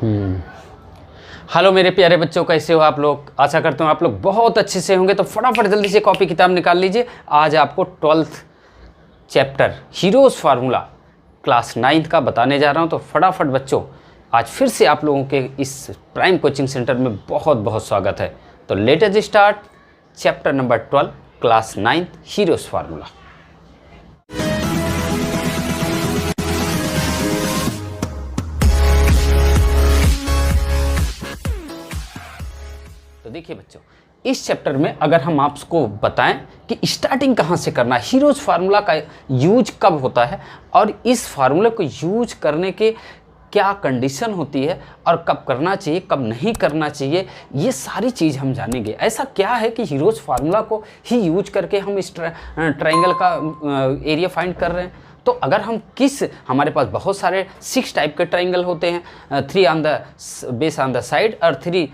Hello मेरे प्यारे बच्चों, कैसे हो आप लोग। आशा करता हूँ आप लोग बहुत अच्छे से होंगे। तो फटाफट जल्दी से कॉपी किताब निकाल लीजिए। आज आपको 12th chapter heroes formula class 9th का बताने जा रहा हूँ। तो फटाफट बच्चों, आज फिर से आप लोगों के इस प्राइम कोचिंग सेंटर में बहुत बहुत स्वागत है। तो let us start chapter number 12 class 9th heroes formula. तो देखिए बच्चों, इस चैप्टर में अगर हम आपको बताएं कि स्टार्टिंग कहाँ से करना है, हीरोज़ फार्मूला का यूज कब होता है और इस फार्मूले को यूज करने के क्या कंडीशन होती है और कब करना चाहिए कब नहीं करना चाहिए, ये सारी चीज़ हम जानेंगे। ऐसा क्या है कि हीरोज़ फार्मूला को ही यूज करके हम इस ट्रायंगल का एरिया फाइंड कर रहे हैं। तो अगर हम हमारे पास बहुत सारे 6 टाइप के ट्रायंगल होते हैं, 3 on the base on the side और 3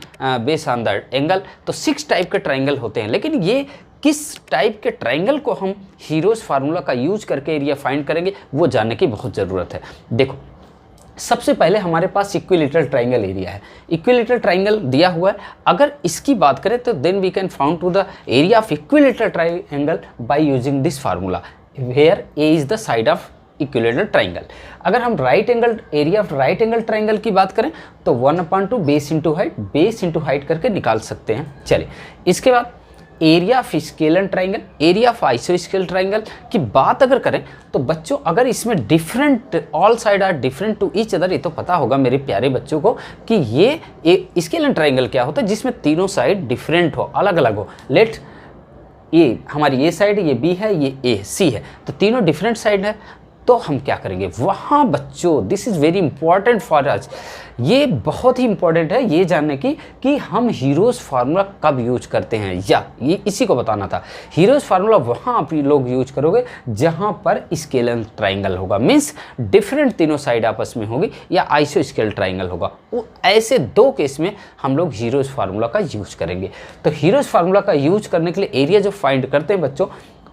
बेस ऑन द एंगल। तो 6 टाइप के ट्रायंगल होते हैं, लेकिन ये किस टाइप के ट्रायंगल को हम हीरोज़ फार्मूला का यूज करके एरिया फाइंड करेंगे, वो जानने की बहुत ज़रूरत है। देखो, सबसे पहले हमारे पास इक्विलैटरल ट्रायंगल एरिया है। इक्विलैटरल ट्रायंगल दिया हुआ है। अगर इसकी बात करें तो then we can found to the area of equilateral triangle by using this formula where a is the side of equilateral triangle. अगर हम area of right angle triangle की बात करें तो 1/2 बेस इंटू हाइट करके निकाल सकते हैं। चलिए, इसके बाद area of scalene triangle, area of आइसोस्केल ट्रायंगल की बात अगर करें तो बच्चों, अगर इसमें different all side are different to each other, ये तो पता होगा मेरे प्यारे बच्चों को कि ये स्केलर ट्रायंगल क्या होता है, जिसमें तीनों साइड डिफरेंट हो, अलग अलग हो। लेट ये हमारी ये साइड, ये बी है, ये ए सी है, तो तीनों डिफरेंट साइड है। तो हम क्या करेंगे वहाँ बच्चों, this is very important for us, ये बहुत ही इंपॉर्टेंट है ये जानने की कि हम हीरोज़ फार्मूला कब यूज करते हैं, या ये इसी को बताना था। हीरोज़ फार्मूला वहाँ आप लोग यूज करोगे जहाँ पर स्केलर ट्रायंगल होगा, मीन्स डिफरेंट तीनों साइड आपस में होगी, या आइसोस्केल ट्रायंगल होगा। वो ऐसे 2 केस में हम लोग हीरोज़ फार्मूला का यूज करेंगे। तो हीरोज़ फार्मूला का यूज करने के लिए एरिया जो फाइंड करते हैं बच्चों,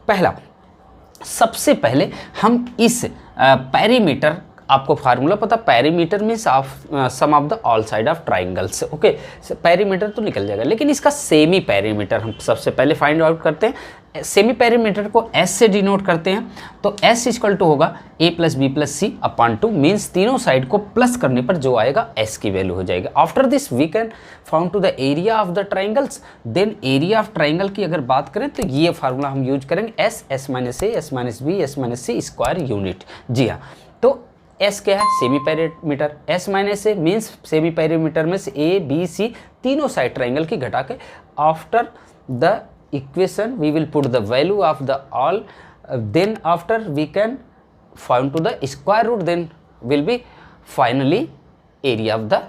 पहला सबसे पहले हम इस पेरीमीटर, आपको फार्मूला पता, perimeter means of sum of the all side of triangles. Okay, perimeter तो निकल जाएगा, लेकिन इसका सेमी पेरीमीटर हम सबसे पहले फाइंड आउट करते हैं। सेमी पेरीमीटर को S से डिनोट करते हैं। तो S इक्वल टू होगा A + B + C upon 2, means तीनों साइड को प्लस करने पर जो आएगा S की वैल्यू हो जाएगा। After this we can found to the area of the triangles. Then area of triangle की अगर बात करें तो ये फार्मूला हम यूज करेंगे, S - A, S - B, S - C square unit. जी हाँ, तो S क्या है, semi perimeter. S - A means semi perimeter में से A, B, C तीनों साइड ट्राइंगल की घटा के after the equation we will put the value of the all, then after we can find to the square root, then will be finally area of the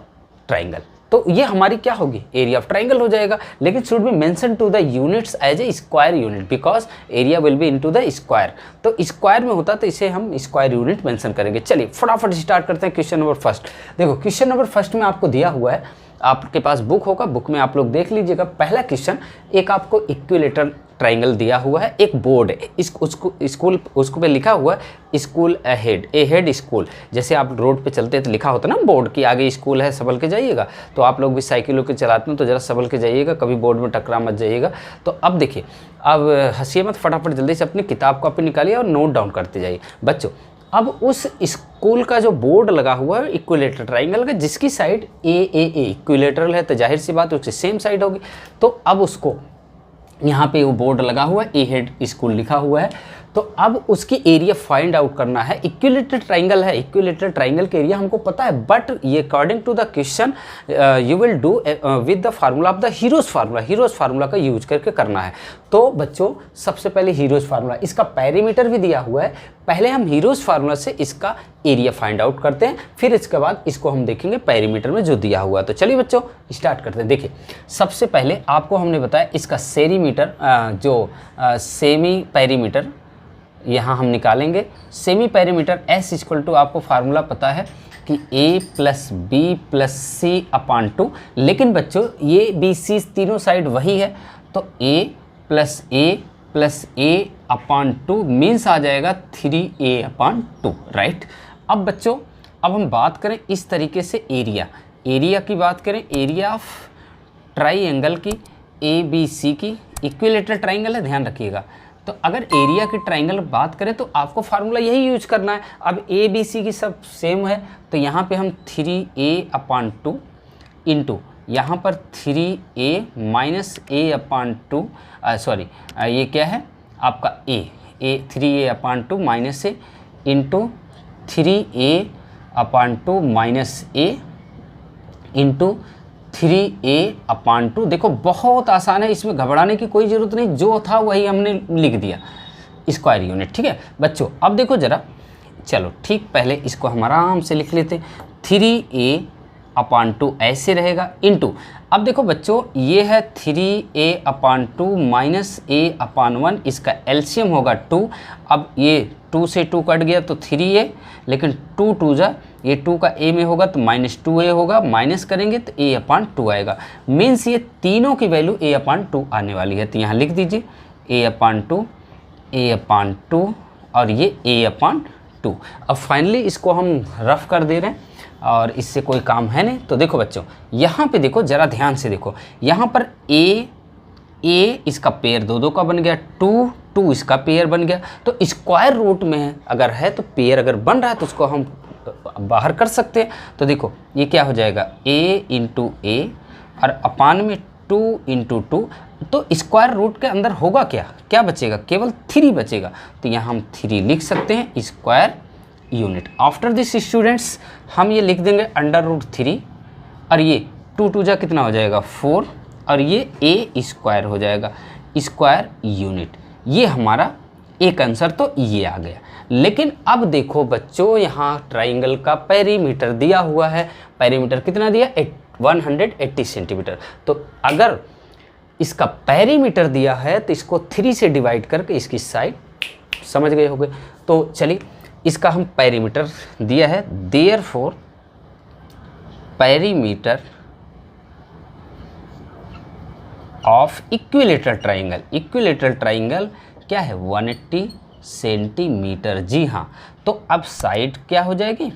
triangle। तो ये हमारी क्या होगी, area of triangle हो जाएगा। लेकिन should be mention to the units as a square unit, because area will be into the square. तो square में होता तो इसे हम स्क्वायर यूनिट मेंशन करेंगे। चलिए फटाफट स्टार्ट करते हैं क्वेश्चन नंबर फर्स्ट। देखो, क्वेश्चन नंबर फर्स्ट में आपको दिया हुआ है, आपके पास बुक होगा, बुक में आप लोग देख लीजिएगा। पहला क्वेश्चन, एक आपको इक्विलैटरल ट्रायंगल दिया हुआ है, एक बोर्ड है, उसको पे लिखा हुआ है स्कूल अहेड, ए हेड स्कूल। जैसे आप रोड पे चलते तो लिखा होता ना बोर्ड कि आगे स्कूल है, संभल के जाइएगा। तो आप लोग भी साइकिलों के चलाते हैं तो ज़रा संभल के जाइएगा, कभी बोर्ड में टकरा मत जाइएगा। तो अब देखिए, अब हंसिए मत, फटाफट जल्दी से अपनी किताब कॉपी निकालिए और नोट डाउन करते जाइए बच्चों। अब उस स्कूल का जो बोर्ड लगा हुआ है इक्विलैटरल ट्रायंगल का, जिसकी साइड ए इक्विलैटरल है, तो जाहिर सी बात उसकी सेम साइड होगी। तो अब उसको यहाँ पे वो बोर्ड लगा हुआ है, ए हेड स्कूल लिखा हुआ है। तो अब उसकी एरिया फाइंड आउट करना है। इक्विलैटरल ट्रायंगल है, इक्विलैटरल ट्रायंगल के एरिया हमको पता है, बट ये according to the question you will do with the formula of the Hero's formula. Hero's formula का यूज करके करना है। तो बच्चों, सबसे पहले हीरोज़ फार्मूला, इसका पेरीमीटर भी दिया हुआ है। पहले हम हीरोज़ फार्मूला से इसका एरिया फाइंड आउट करते हैं, फिर इसके बाद इसको हम देखेंगे पेरीमीटर में जो दिया हुआ है। तो चलिए बच्चों स्टार्ट करते हैं। देखिए, सबसे पहले आपको हमने बताया इसका सेरीमीटर, जो सेमी पेरीमीटर यहाँ हम निकालेंगे। Semi perimeter S equal to, आपको फार्मूला पता है कि A + B + C अपॉन 2, लेकिन बच्चों ये B C तीनों साइड वही है, तो A + A अपॉन 2 मीन्स आ जाएगा 3A अपॉन 2, राइट। अब बच्चों, अब हम बात करें इस तरीके से एरिया, एरिया की बात करें, एरिया ऑफ ट्राइंगल की, ABC की, इक्विलेटरल ट्राइंगल है, ध्यान रखिएगा। तो अगर एरिया की ट्राइंगल बात करें तो आपको फार्मूला यही यूज करना है। अब ABC की सब सेम है, तो यहाँ पे हम 3a/2 इंटू यहाँ पर 3a माइनस a/2 सॉरी ये क्या है आपका a 3a/2 minus a into 3a/2 minus a into 3a/2। देखो बहुत आसान है, इसमें घबराने की कोई ज़रूरत नहीं, जो था वही हमने लिख दिया, स्क्वायर यूनिट। ठीक है बच्चों, अब देखो ज़रा, चलो ठीक, पहले इसको हम आराम से लिख लेते हैं। 3a/2 ऐसे रहेगा इंटू, अब देखो बच्चों ये है 3a/2 माइनस a/1, इसका एलसीएम होगा 2। अब ये 2 से 2 कट गया तो 3a, लेकिन 2 2 जा, ये 2 का a में होगा तो -2a होगा, माइनस करेंगे तो a/2 आएगा। मीन्स ये तीनों की वैल्यू a/2 आने वाली है, तो यहाँ लिख दीजिए a/2 और ये a/2। अब फाइनली इसको हम रफ कर दे रहे हैं और इससे कोई काम है नहीं। तो देखो बच्चों, यहाँ पे देखो ज़रा ध्यान से देखो, यहाँ पर a इसका पेयर 2 का बन गया, 2 इसका पेयर बन गया। तो स्क्वायर रूट में अगर है तो पेयर अगर बन रहा है तो उसको हम बाहर कर सकते हैं। तो देखो ये क्या हो जाएगा, a इंटू a और अपान में 2 इंटू 2। तो स्क्वायर रूट के अंदर होगा क्या बचेगा, केवल 3 बचेगा। तो यहाँ हम 3 लिख सकते हैं square unit. After this students हम ये लिख देंगे √3 और ये 2 2 जा कितना हो जाएगा 4 और ये a स्क्वायर हो जाएगा स्क्वायर यूनिट। ये हमारा एक आंसर तो ये आ गया। लेकिन अब देखो बच्चों, यहाँ ट्राइंगल का पेरीमीटर दिया हुआ है। पेरीमीटर कितना दिया, 180 सेंटीमीटर। तो अगर इसका पेरीमीटर दिया है तो इसको 3 से डिवाइड करके इसकी साइड, समझ गए होंगे। तो चलिए इसका हम पेरीमीटर दिया है, therefore perimeter of equilateral triangle. Equilateral triangle क्या है, 180 सेंटीमीटर। जी हाँ, तो अब साइड क्या हो जाएगी,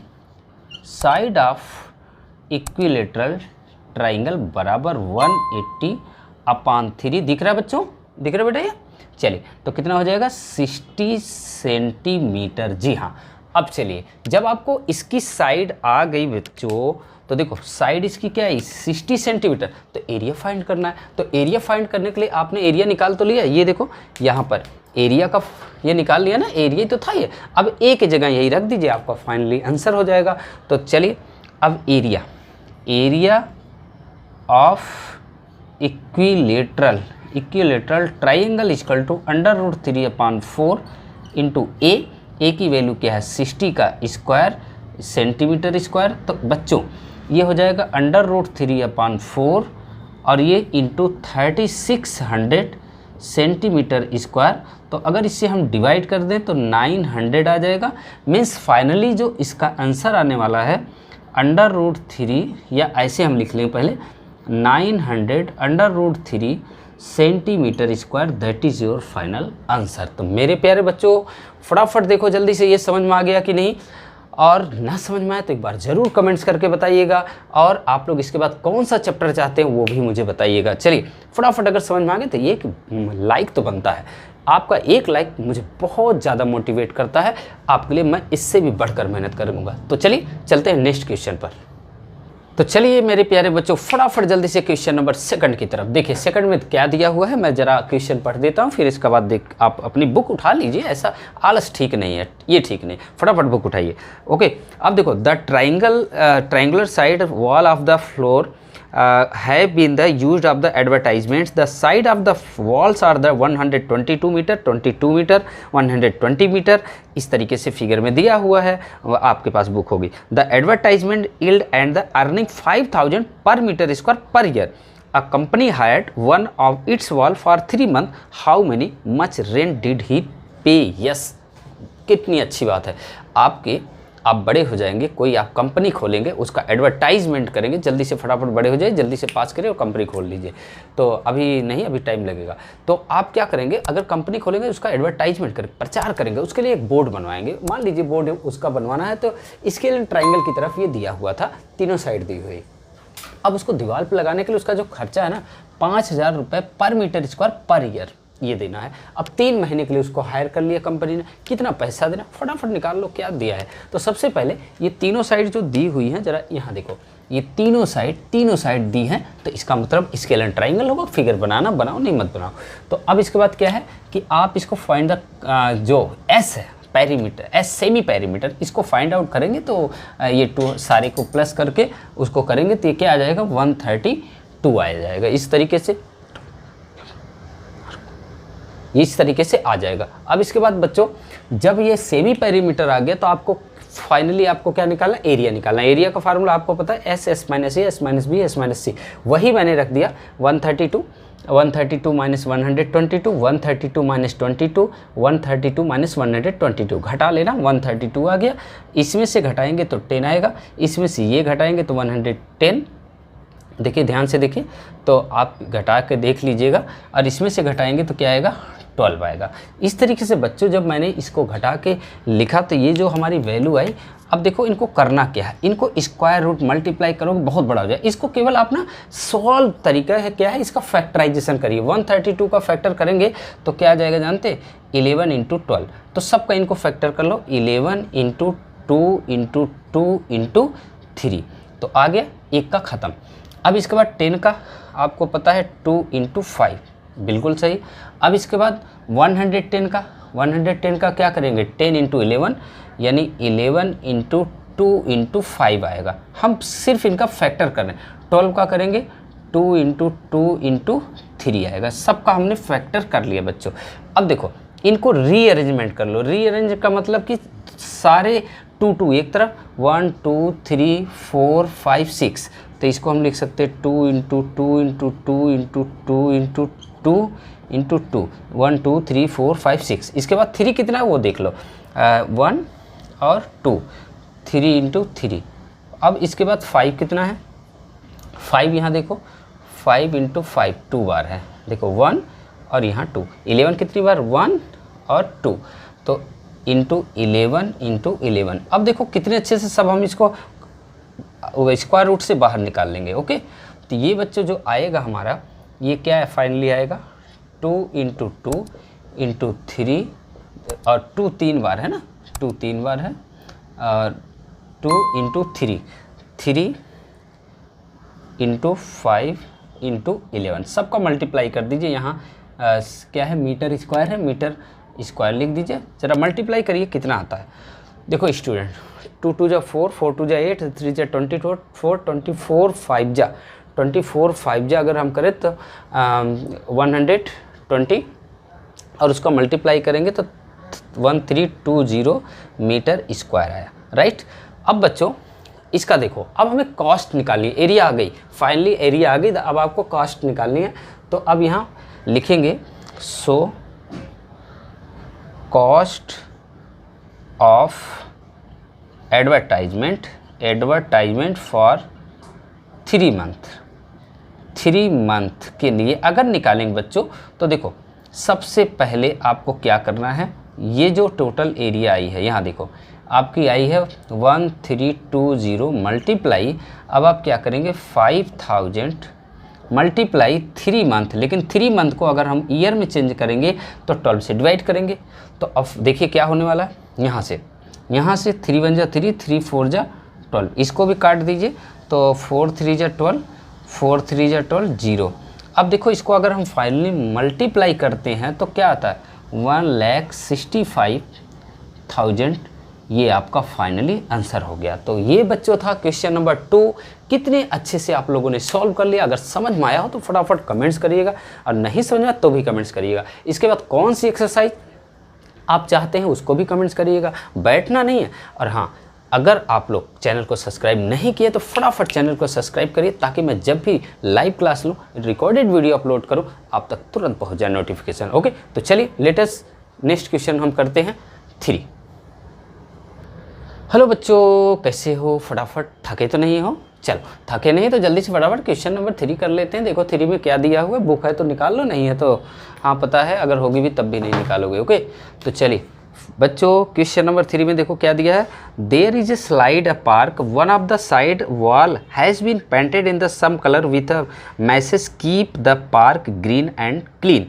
साइड ऑफ इक्विलेटरल ट्राइंगल बराबर 180/3। दिख रहा है बच्चों, दिख रहा है बेटा ये। चलिए तो कितना हो जाएगा 60 सेंटीमीटर। जी हाँ, अब चलिए जब आपको इसकी साइड आ गई बच्चों, तो देखो साइड इसकी क्या है 60 सेंटीमीटर, तो एरिया फाइंड करना है। तो एरिया फाइंड करने के लिए आपने एरिया निकाल तो लिया, ये देखो यहाँ पर एरिया का ये निकाल लिया ना, एरिया तो था ये। अब ए की जगह यही रख दीजिए, आपका फाइनली आंसर हो जाएगा। तो चलिए अब area of equilateral triangle equal to √3/4 into A की वैल्यू क्या है 60 का स्क्वायर सेंटीमीटर स्क्वायर। तो बच्चों ये हो जाएगा √3/4 और ये इंटू 3600 सेंटीमीटर स्क्वायर। तो अगर इससे हम डिवाइड कर दें तो 900 आ जाएगा। मीन्स फाइनली जो इसका आंसर आने वाला है √3, या ऐसे हम लिख लें पहले 900 √3 centimetre square, that is your final answer. तो मेरे प्यारे बच्चों फटाफट देखो जल्दी से, ये समझ में आ गया कि नहीं, और ना समझ में आए तो एक बार ज़रूर कमेंट्स करके बताइएगा। और आप लोग इसके बाद कौन सा चैप्टर चाहते हैं वो भी मुझे बताइएगा। चलिए फटाफट अगर समझ में आ गए तो एक लाइक तो बनता है, आपका एक लाइक मुझे बहुत ज़्यादा मोटिवेट करता है, आपके लिए मैं इससे भी बढ़कर मेहनत करूँगा। तो चलिए चलते हैं नेक्स्ट क्वेश्चन पर। तो चलिए मेरे प्यारे बच्चों फटाफट जल्दी से क्वेश्चन नंबर 2 की तरफ देखिए। सेकंड में क्या दिया हुआ है, मैं जरा क्वेश्चन पढ़ देता हूँ, फिर इसके बाद देख आप अपनी बुक उठा लीजिए। ऐसा आलस ठीक नहीं है, ये ठीक नहीं, फटाफट बुक उठाइए। ओके, अब देखो the triangular side wall of the floor have been the used of the advertisements. The side of the walls are the 122 metre, 22 metre, 120 metre. इस तरीके से फिगर में दिया हुआ है, आपके पास बुक होगी। The advertisement yield and the earning 5000 per meter square per year. A company hired one of its wall for 3 months. How much rent did he pay? Yes, कितनी अच्छी बात है। आप बड़े हो जाएंगे, कोई आप कंपनी खोलेंगे, उसका एडवर्टाइजमेंट करेंगे, जल्दी से फटाफट बड़े हो जाए, जल्दी से पास करें और कंपनी खोल लीजिए। तो अभी नहीं, अभी टाइम लगेगा। तो आप क्या करेंगे, अगर कंपनी खोलेंगे उसका एडवर्टाइजमेंट करेंगे, प्रचार करेंगे, उसके लिए एक बोर्ड बनवाएंगे। मान लीजिए बोर्ड उसका बनवाना है, तो इसके लिए ट्राइंगल की तरफ ये दिया हुआ था, तीनों साइड दी हुई। अब उसको दीवार पे लगाने के लिए उसका जो खर्चा है ना 5,000 रुपये पर मीटर स्क्वायर पर ईयर ये देना है। अब 3 महीने के लिए उसको हायर कर लिया कंपनी ने, कितना पैसा देना फटाफट निकाल लो क्या दिया है। तो सबसे पहले ये तीनों साइड जो दी हुई हैं जरा यहाँ देखो, ये तीनों साइड दी हैं, तो इसका मतलब स्केल एंड ट्राइंगल होगा। फिगर बनाना बनाओ नहीं मत बनाओ। तो अब इसके बाद क्या है कि आप इसको फाइंड द जो एस है पेरीमीटर, एस सेमी पेरीमीटर, इसको फाइंड आउट करेंगे तो ये 2 सारे को प्लस करके उसको करेंगे तो ये क्या आ जाएगा 132 आ जाएगा। इस तरीके से आ जाएगा। अब इसके बाद बच्चों जब ये सेमी पेरीमीटर आ गया तो आपको फाइनली आपको क्या निकालना, एरिया निकालना। एरिया का फार्मूला आपको पता है S S minus A S minus B S minus C, वही मैंने रख दिया 132 माइनस 122, 132 माइनस 22, 132 माइनस 122 घटा लेना, 132 आ गया। इसमें से घटाएंगे तो 10 आएगा, इसमें से ये घटाएंगे तो 110। देखिए ध्यान से देखिए, तो आप घटा के देख लीजिएगा, और इसमें से घटाएंगे तो क्या आएगा 12 आएगा। इस तरीके से बच्चों जब मैंने इसको घटा के लिखा तो ये जो हमारी वैल्यू आई, अब देखो इनको करना क्या है, इनको स्क्वायर रूट मल्टीप्लाई करोगे बहुत बड़ा हो जाए। इसको केवल आप ना सॉल्व तरीका है क्या है, इसका फैक्टराइजेशन करिए। 132 का फैक्टर करेंगे तो क्या आ जाएगा जानते, 11 × 12। तो सबका इनको फैक्टर कर लो, 11 × 2 × 2 × 3, तो आ गया एक का ख़त्म। अब इसके बाद 10 का आपको पता है 2 × 5, बिल्कुल सही। अब इसके बाद 110 का क्या करेंगे 10 × 11, यानी 11 × 2 × 5 आएगा। हम सिर्फ इनका फैक्टर कर रहे हैं। 12 का करेंगे 2 × 2 × 3 आएगा। सबका हमने फैक्टर कर लिया बच्चों। अब देखो इनको रीअरेंजमेंट कर लो। रीअरेंज का मतलब कि सारे 2 एक तरफ, 1 2 3 4 5 6, तो इसको हम लिख सकते हैं 2 × 2 × 2 × 2 × 2 × 2 1 2 3 4 5 6। इसके बाद 3 कितना है वो देख लो, 1 और 2, 3 × 3। अब इसके बाद 5 कितना है, 5 यहाँ देखो 5 × 5 2 बार है, देखो 1 और यहाँ 2। 11 कितनी बार 1 और 2, तो इंटू 11 × 11। अब देखो कितने अच्छे से सब हम इसको स्क्वायर रूट से बाहर निकाल लेंगे। ओके, तो ये बच्चों जो आएगा हमारा ये क्या है फाइनली आएगा 2 × 2 × 3, और 2 3 बार है ना, 2 3 बार है, और 2 × 3 3 × 5 × 11। सबका मल्टीप्लाई कर दीजिए। यहाँ क्या है मीटर स्क्वायर है, मीटर स्क्वायर लिख दीजिए, जरा मल्टीप्लाई करिए कितना आता है। देखो स्टूडेंट 2 2 जा 4, 4 2 जा 8, 3 जा 24, 24 5 जा 24 5 जा अगर हम करें तो 120, और उसका मल्टीप्लाई करेंगे तो 1320 मीटर स्क्वायर आया, राइट। अब बच्चों इसका देखो, अब हमें कॉस्ट निकालनी है। एरिया आ गई, फाइनली एरिया आ गई, अब आपको कॉस्ट निकालनी है। तो अब यहाँ लिखेंगे so cost of advertisement for 3 month के लिए अगर निकालेंगे बच्चों, तो देखो सबसे पहले आपको क्या करना है, ये जो टोटल एरिया आई है यहाँ देखो आपकी आई है 1320 मल्टीप्लाई, अब आप क्या करेंगे 5000 मल्टीप्लाई 3 मंथ। लेकिन 3 मंथ को अगर हम ईयर में चेंज करेंगे तो 12 से डिवाइड करेंगे। तो अब देखिए क्या होने वाला है, यहाँ से 3 1 जा 3, 3 4 जा 12, इसको भी काट दीजिए तो 4 3 जा 12, 4 3 जा 12 0। अब देखो इसको अगर हम फाइनली मल्टीप्लाई करते हैं तो क्या आता है 1,65,000, ये आपका फाइनली आंसर हो गया। तो ये बच्चों था क्वेश्चन नंबर 2। कितने अच्छे से आप लोगों ने सॉल्व कर लिया। अगर समझ में आया हो तो फटाफट कमेंट्स करिएगा, और नहीं समझ में तो भी कमेंट्स करिएगा। इसके बाद कौन सी एक्सरसाइज आप चाहते हैं उसको भी कमेंट्स करिएगा, बैठना नहीं है। और हाँ, अगर आप लोग चैनल को सब्सक्राइब नहीं किए तो फटाफट चैनल को सब्सक्राइब करिए, ताकि मैं जब भी लाइव क्लास लूँ, रिकॉर्डेड वीडियो अपलोड करूँ, आप तक तुरंत पहुँच जाए नोटिफिकेशन। ओके, तो चलिए लेटेस्ट नेक्स्ट क्वेश्चन हम करते हैं 3। हेलो बच्चों, कैसे हो? फटाफट थके तो नहीं हो? चलो थके नहीं तो जल्दी से फटाफट क्वेश्चन नंबर 3 कर लेते हैं। देखो 3 में क्या दिया हुआ है, बुक है तो निकाल लो, नहीं है तो हाँ पता है, अगर होगी भी तब भी नहीं निकालोगे। ओके, तो चलिए बच्चों क्वेश्चन नंबर 3 में देखो क्या दिया है, there is a slide a park, one of the side wall has been painted in the some colour with a message keep the park green and clean.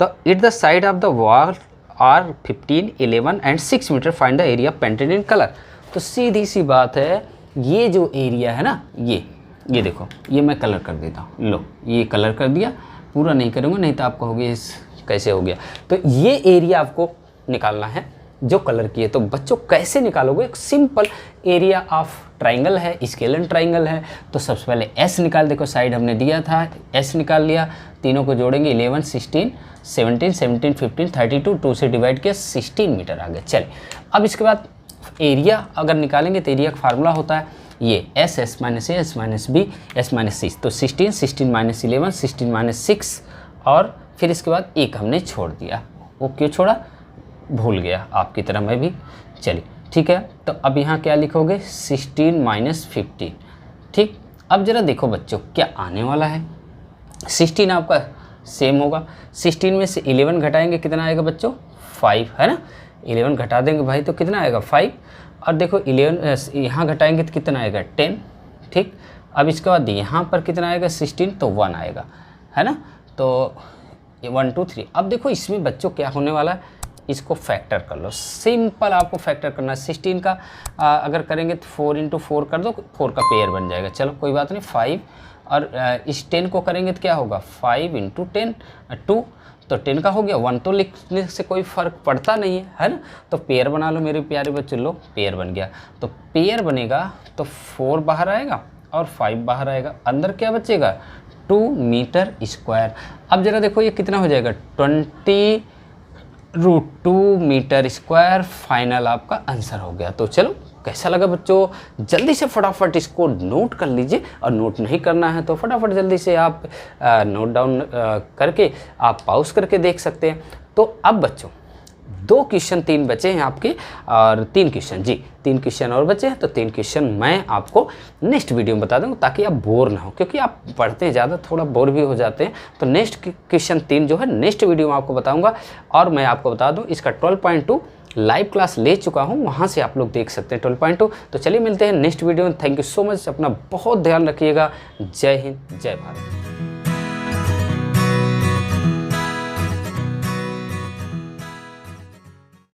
तो it the side of the wall are 15, 11 एंड 6 metre, find the area painted in colour. तो सीधी सी बात है, ये जो area है ना, ये देखो, ये मैं कलर कर देता हूँ, लो ये कलर कर दिया, पूरा नहीं करूँगा नहीं तो आप कहोगे इस कैसे हो गया। तो ये एरिया आपको निकालना है जो कलर की है। तो बच्चों कैसे निकालोगे, एक सिंपल एरिया ऑफ ट्राइंगल है, स्केलन ट्राइंगल है। तो सबसे पहले एस निकाल, देखो साइड हमने दिया था, एस निकाल लिया, तीनों को जोड़ेंगे 11, 16, 17, 17, 15, 32, 2 से डिवाइड किया 16 मीटर आ गया। चलिए अब इसके बाद एरिया अगर निकालेंगे तो एरिया का फार्मूला होता है ये S, S minus A, S minus B, S minus C. तो 16, 16 माइनस 11, 16 माइनस 6, और फिर इसके बाद एक हमने छोड़ दिया। वो क्यों छोड़ा, भूल गया आपकी तरह मैं भी। चलिए ठीक है, तो अब यहाँ क्या लिखोगे, 16 माइनस 15। ठीक, अब ज़रा देखो बच्चों क्या आने वाला है। 16 आपका सेम होगा, 16 में से 11 घटाएंगे कितना आएगा बच्चों, 5 है ना। 11 घटा देंगे भाई तो कितना आएगा 5, और देखो 11 यहाँ घटाएंगे तो कितना आएगा 10। ठीक, अब इसके बाद यहाँ पर कितना आएगा 16, तो 1 आएगा, है ना। तो 1 2 3। अब देखो इसमें बच्चों क्या होने वाला है, इसको फैक्टर कर लो, सिंपल आपको फैक्टर करना है। 16 का अगर करेंगे तो 4 × 4 कर दो, 4 का पेयर बन जाएगा, चलो कोई बात नहीं 5। और इस 10 को करेंगे तो क्या होगा 5 × 10 2, तो 10 का हो गया। 1 तो लिखने से कोई फ़र्क पड़ता नहीं है ना। तो पेयर बना लो मेरे प्यारे बच्चों, लो पेयर बन गया। तो पेयर बनेगा तो 4 बाहर आएगा और 5 बाहर आएगा, अंदर क्या बचेगा 2 मीटर स्क्वायर। अब ज़रा देखो ये कितना हो जाएगा 20√2 मीटर स्क्वायर, फाइनल आपका आंसर हो गया। तो चलो कैसा लगा बच्चों, जल्दी से फटाफट इसको नोट कर लीजिए, और नोट नहीं करना है तो फटाफट जल्दी से आप नोट डाउन करके आप पॉज करके देख सकते हैं। तो अब बच्चों 2 क्वेश्चन 3 बचे हैं आपके, और 3 क्वेश्चन, जी 3 क्वेश्चन और बचे हैं। तो 3 क्वेश्चन मैं आपको नेक्स्ट वीडियो में बता दूँगा ताकि आप बोर ना हो, क्योंकि आप पढ़ते हैं ज़्यादा, थोड़ा बोर भी हो जाते हैं। तो नेक्स्ट क्वेश्चन 3 जो है नेक्स्ट वीडियो में आपको बताऊँगा। और मैं आपको बता दूँ इसका 12.2 लाइव क्लास ले चुका हूँ, वहाँ से आप लोग देख सकते हैं 12.2। तो चलिए मिलते हैं नेक्स्ट वीडियो में। थैंक यू सो मच, अपना बहुत ध्यान रखिएगा। जय हिंद, जय भारत।